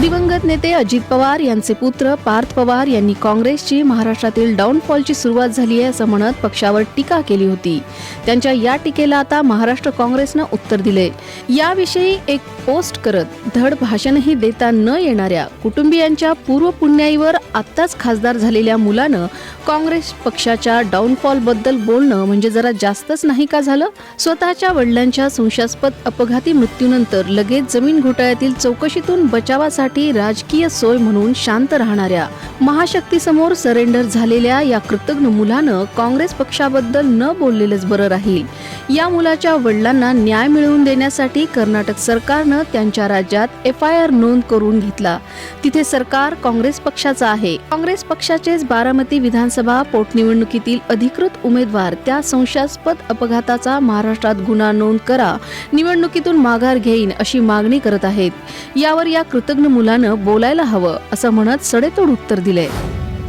दिवंगत नेते अजित पवार यांचे पुत्र पार्थ पवार यांनी काँग्रेसची महाराष्ट्रातील डाऊनफॉलची सुरुवात झाली आहे असं म्हणत पक्षावर टीका केली होती. त्यांच्या या टीकेला आता महाराष्ट्र काँग्रेसनं उत्तर दिले. याविषयी एक पोस्ट करत धड भाषणही देता न येणाऱ्या कुटुंबियांच्या पूर्व पुण्याईवर आत्ताच खासदार झालेल्या मुलानं काँग्रेस पक्षाच्या डाऊनफॉल बद्दल बोलणं म्हणजे जरा जास्तच नाही का झालं? स्वतःच्या वडिलांच्या संशयास्पद अपघाती मृत्यूनंतर लगेच जमीन घोटाळ्यातील चौकशीतून बचावासाठी राजकीय सोय म्हणून शांत राहणाऱ्या महाशक्तीसमोर सरेंडर झालेल्या या कृतज्ञ मुलानं काँग्रेस पक्षाबद्दल न बोललेलंच बरं राहील. या मुलाच्या वडिलांना न्याय मिळवून देण्यासाठी कर्नाटक सरकारनं त्यांच्या राज्यात FIR नोंद करून घेतला. तिथे सरकार काँग्रेस पक्षाचं आहे. काँग्रेस पक्षाचेच बारामती विधानसभा पोटनिवडणुकीतील अधिकृत उमेदवार त्या संशयास्पद अपघाताचा महाराष्ट्रात गुन्हा नोंद करा, निवडणुकीतून माघार घेईन अशी मागणी करत आहेत. यावर या कृतज्ञ मुलानं बोलायला हवं असं म्हणत सडेतोड उत्तर दिलंय.